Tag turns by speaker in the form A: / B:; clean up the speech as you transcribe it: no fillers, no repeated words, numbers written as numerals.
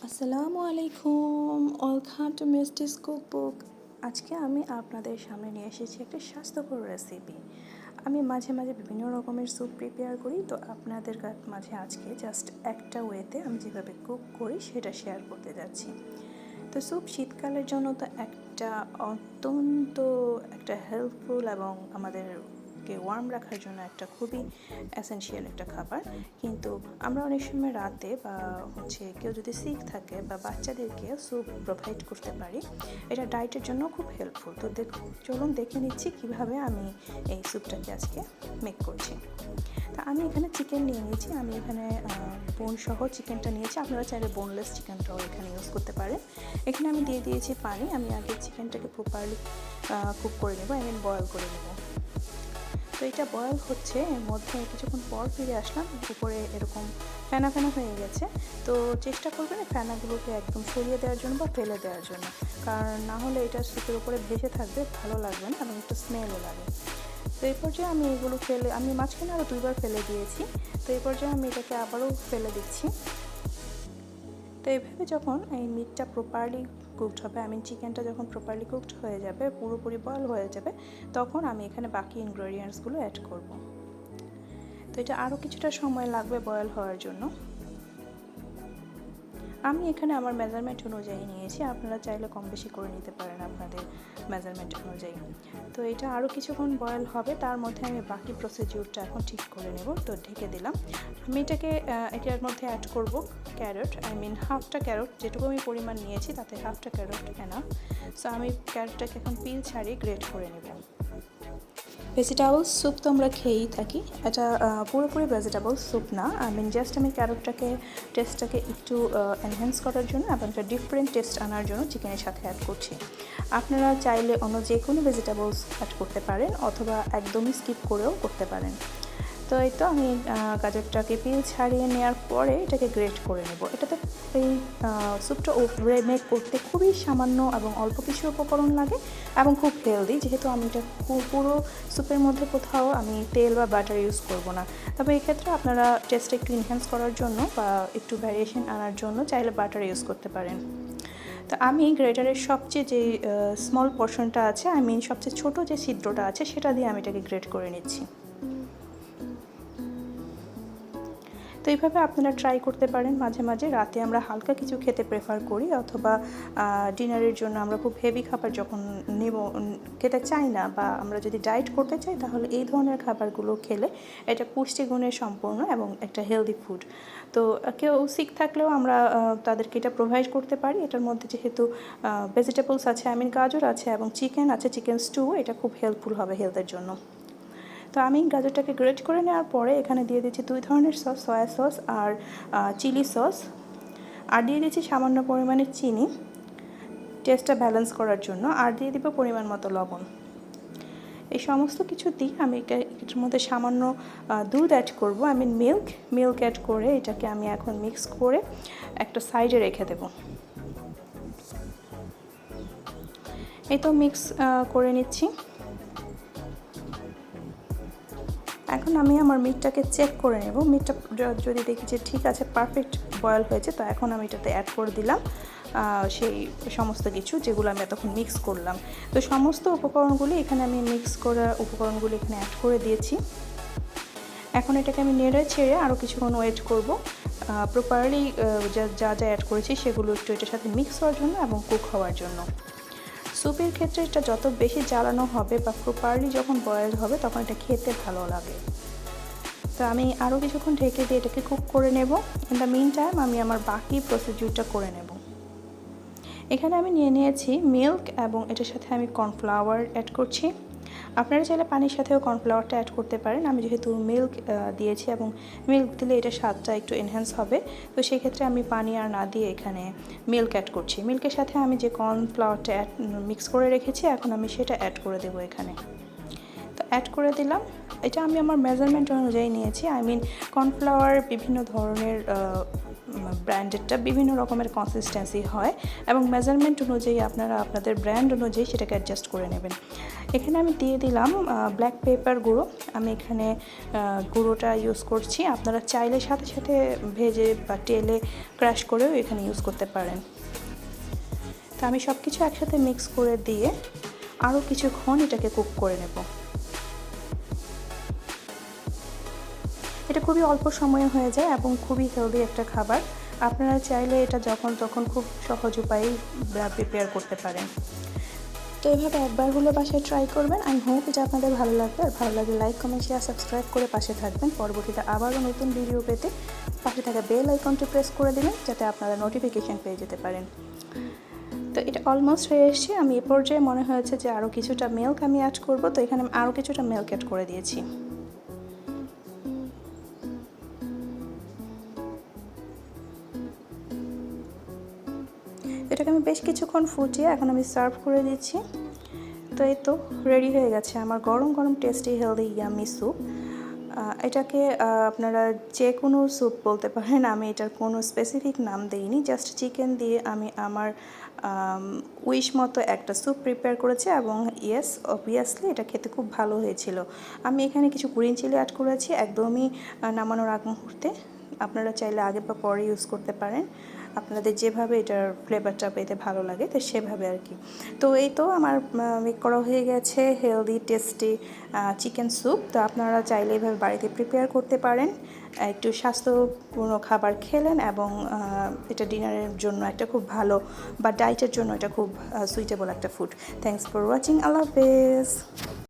A: আসসালামু আলাইকুম, welcome to মিস্টিস cookbook. আজকে আমি আপনাদের সামনে নিয়ে এসেছি একটা স্বাস্থ্যকর রেসিপি। আমি মাঝে মাঝে বিভিন্ন রকমের স্যুপ প্রিপেয়ার করি, তো আপনাদের মাঝে আজকে জাস্ট একটা ওয়েতে আমি যেভাবে কুক করি সেটা শেয়ার করতে যাচ্ছি। তো স্যুপ শীতকালের জন্য তো অত্যন্ত একটা হেল্পফুল এবং আমাদেরকে ওয়ার্ম রাখার জন্য একটা খুবই এসেনশিয়াল একটা খাবার। কিন্তু আমরা অনেক সময় রাতে বা কেউ যদি সিক থাকে বা বাচ্চাদেরকে স্যুপ প্রোভাইড করতে পারি, এটা ডায়েটের জন্য খুব হেল্পফুল। তো চলুন দেখে নিচ্ছি কিভাবে আমি এই স্যুপটাকে আজকে মেক করছি। তা আমি এখানে চিকেন নিয়ে নিয়েছি। আমি এখানে বোন সহ চিকেনটা নিয়েছি, আপনারা চাইলে বোনলেস চিকেনটাও এখানে ইউজ করতে পারেন। এখানে আমি দিয়ে দিয়েছি পানি। আমি আগে চিকেনটাকে প্রপারলি কুক করে নেব, বয়েল করে নেব। তো এটা বয়েল হচ্ছে, এর মধ্যে কিছুক্ষণ পর ফিরে আসলাম, উপরে এরকম ফেনা ফেনা হয়ে গেছে। তো চেষ্টা করবেন ফেনাগুলোকে একদম সরিয়ে দেওয়ার জন্য বা ফেলে দেওয়ার জন্য, কারণ না হলে এটা স্যুপের উপরে ভেসে থাকবে, ভালো লাগবে না এবং একটু স্মেলও লাগে। তো এই পর্যায়ে আমি এগুলো আমি মাঝখানে আরও 2বার ফেলে দিয়েছি। তো এই পর্যায়ে আমি এটাকে আবারও ফেলে দিচ্ছি। তো এইভাবে যখন এই মিটটা প্রপারলি কুকড হবে, চিকেনটা যখন প্রপারলি কুকড হয়ে যাবে, পুরোপুরি বয়েল হয়ে যাবে, তখন আমি এখানে বাকি ইনগ্রেডিয়েন্টসগুলো অ্যাড করব। তো এটা আরও কিছুটা সময় লাগবে বয়েল হওয়ার জন্য। আমি এখানে আমার মেজারমেন্ট অনুযায়ী নিয়েছি, আপনারা চাইলে কম বেশি করে নিতে পারেন আপনাদের মেজারমেন্ট অনুযায়ী। তো এটা আরও কিছুক্ষণ বয়েল হবে, তার মধ্যে আমি বাকি প্রসিডিউরটা এখন ঠিক করে নেব। তো ঢেকে দিলাম। আমি এটার মধ্যে অ্যাড করব ক্যারট, হাফটা ক্যারট, যেটুকু আমি পরিমাণ নিয়েছি তাতে হাফটা ক্যারট এনাফ। সো আমি ক্যারটটাকে এখন পিল ছাড়িয়ে গ্রেট করে নেব। ভেজিটেবল স্যুপ তো আমরা খেয়েই থাকি, এটা পুরোপুরি ভেজিটেবল স্যুপ না। জাস্ট আমি টেস্টটাকে একটু এনহ্যান্স করার জন্য এবং একটা ডিফারেন্ট টেস্ট আনার জন্য চিকেনের সাথে অ্যাড করছি। আপনারা চাইলে অন্য যে কোনো ভেজিটেবলস অ্যাড করতে পারেন, অথবা একদমই স্কিপ করেও করতে পারেন। তো এই তো আমি গাজরটাকে পিল ছাড়িয়ে নেওয়ার পরে এটাকে গ্রেট করে নেব। এটাতে এই স্যুপটা মেক করতে খুবই সামান্য এবং অল্প কিছু উপকরণ লাগে এবং খুব হেলদি, যেহেতু আমি এটা পুরো স্যুপের মধ্যে কোথাও আমি তেল বা বাটার ইউজ করব না। তবে এই ক্ষেত্রে আপনারা টেস্টটা একটু এনহ্যান্স করার জন্য বা একটু ভ্যারিয়েশন আনার জন্য চাইলে বাটার ইউজ করতে পারেন। তো আমি গ্রেটারের সবচেয়ে যে স্মল পোর্শনটা আছে, সবচেয়ে ছোট যে ছিদ্রটা আছে, সেটা দিয়ে আমি এটাকে গ্রেট করে নিচ্ছি। তো এইভাবে আপনারা ট্রাই করতে পারেন। মাঝে মাঝে রাতে আমরা হালকা কিছু খেতে প্রেফার করি, অথবা ডিনারের জন্য আমরা খুব হেভি খাবার যখন খেতে চাই না, বা আমরা যদি ডায়েট করতে চাই, তাহলে এই ধরনের খাবারগুলো খেলে এটা পুষ্টিগুণে সম্পূর্ণ এবং একটা হেলদি ফুড। তো কেউ সিক থাকলেও আমরা তাদেরকে এটা প্রোভাইড করতে পারি। এটার মধ্যে যেহেতু ভেজিটেবলস আছে, গাজর আছে এবং চিকেন আছে, চিকেন স্টু, এটা খুব হেল্পফুল হবে হেলথের জন্য। তো আমি গাজরটাকে গ্রেট করে নেওয়ার পরে এখানে দিয়ে দিচ্ছি 2 ধরনের সস, সয়া সস আর চিলি সস, আর দিয়ে দিচ্ছি সামান্য পরিমাণে চিনি টেস্টটা ব্যালেন্স করার জন্য, আর দিয়ে দিব পরিমাণ মতো লবণ। এই সমস্ত কিছু দিয়ে আমি এটার মধ্যে সামান্য দুধ অ্যাড করব, মিল্ক অ্যাড করে এটাকে আমি এখন মিক্স করে একটা সাইডে রেখে দেব। এই তো মিক্স করে নিচ্ছি। এখন আমি আমার মিটটাকে চেক করে নেব। মিটটা যদি দেখি যে ঠিক আছে, পারফেক্ট বয়েল হয়েছে, তো এখন আমি এটাতে অ্যাড করে দিলাম সেই সমস্ত কিছু যেগুলো আমি এতক্ষণ মিক্স করলাম। তো সমস্ত উপকরণগুলি এখানে আমি উপকরণগুলি এখানে অ্যাড করে দিয়েছি। এখন এটাকে আমি নেড়ে ছেড়ে আরও কিছুক্ষণ ওয়েট করব, প্রপারলি যা অ্যাড করেছি সেগুলো একটু এটার সাথে মিক্স হওয়ার জন্য এবং কুক হওয়ার জন্য। স্যুপের ক্ষেত্রে এটা যত বেশি জ্বালানো হবে বা প্রপারলি যখন বয়েল হবে, তখন এটা খেতে ভালো লাগে। তো আমি আরও কিছুক্ষণ ঢেকে দিয়ে এটাকে কুক করে নেব। ইন দ্য মিন টাইম আমি আমার বাকি প্রসিডিউরটা করে নেব। এখানে আমি নিয়েছি মিল্ক এবং এটার সাথে আমি কর্নফ্লাওয়ার অ্যাড করছি। আপনারা চাইলে পানির সাথেও কর্নফ্লাওয়ারটা অ্যাড করতে পারেন। আমি যেহেতু মিল্ক দিয়েছি এবং মিল্ক দিলে এটা স্বাদটা একটু এনহ্যান্স হবে, তো সেই ক্ষেত্রে আমি পানি আর না দিয়ে এখানে মিল্ক অ্যাড করছি। মিল্কের সাথে আমি যে কর্নফ্লাওয়ারটা মিক্স করে রেখেছি, এখন আমি সেটা অ্যাড করে দেবো এখানে। তো অ্যাড করে দিলাম। এটা আমি আমার মেজারমেন্ট অনুযায়ী নিয়েছি। কর্নফ্লাওয়ার বিভিন্ন ধরনের ব্র্যান্ডেডটা বিভিন্ন রকমের কনসিস্টেন্সি হয় এবং মেজারমেন্ট অনুযায়ী আপনারা আপনাদের ব্র্যান্ড অনুযায়ী সেটাকে অ্যাডজাস্ট করে নেবেন। এখানে আমি দিয়ে দিলাম ব্ল্যাক পেপার গুঁড়ো। আমি এখানে গুঁড়োটা ইউজ করছি, আপনারা চাইলে সাথে সাথে ভেজে বা তেলে ক্রাশ করেও এখানে ইউজ করতে পারেন। তো আমি সব কিছু একসাথে মিক্স করে দিয়ে আরও কিছুক্ষণ এটাকে কুক করে নেব। এটা খুবই অল্প সময়ে হয়ে যায় এবং খুবই হেলদি একটা খাবার। আপনারা চাইলে এটা যখন তখন খুব সহজ উপায়ে প্রিপেয়ার করতে পারেন। তো এভাবে একবার হলো বাসায় ট্রাই করবেন। আই হোপ এটা আপনাদের ভালো লাগবে। আর ভালো লাগলে লাইক, কমেন্ট, শেয়ার, সাবস্ক্রাইব করে পাশে থাকবেন। পরবর্তীতে আবারও নতুন ভিডিও পেতে পাশে থাকা বেল আইকনটি প্রেস করে দেবেন, যাতে আপনারা নোটিফিকেশান পেয়ে যেতে পারেন। তো এটা অলমোস্ট হয়ে এসছে। আমি এ পর্যায়ে মনে হয়েছে যে আরও কিছুটা মিল্ক আমি অ্যাড করব, তো এখানে আমি আরও কিছুটা মিল্ক অ্যাড করে দিয়েছি। এটাকে আমি বেশ কিছুক্ষণ ফুটিয়ে এখন আমি সার্ভ করে দিচ্ছি। তো এই তো রেডি হয়ে গেছে আমার গরম গরম টেস্টি হেলদি ইয়ামি স্যুপ। এটাকে আপনারা যে কোনো স্যুপ বলতে পারেন, আমি এটার কোনো স্পেসিফিক নাম দিইনি, জাস্ট চিকেন দিয়ে আমি আমার উইশ মতো একটা স্যুপ প্রিপেয়ার করেছি এবং ইয়েস অবভিয়াসলি এটা খেতে খুব ভালো হয়েছিল। আমি এখানে কিছু গ্রিন চিলি অ্যাড করেছি একদমই নামানোর আগ মুহূর্তে। আপনারা চাইলে আগে বা পরে ইউজ করতে পারেন, আপনাদের যেভাবে এটার ফ্লেভারটা পেতে ভালো লাগে তো সেভাবে আর কি। তো এই তো আমার মেক করা হয়ে গেছে হেলদি টেস্টি চিকেন স্যুপ। তো আপনারা চাইলে এইভাবে বাড়িতে প্রিপেয়ার করতে পারেন। একটু স্বাস্থ্যপূর্ণ খাবার খেলেন এবং এটা ডিনারের জন্য একটা খুব ভালো বা ডায়েটের জন্য এটা খুব সুইটেবল একটা ফুড। Thanks for watching. আল্লাহ হাফেজ।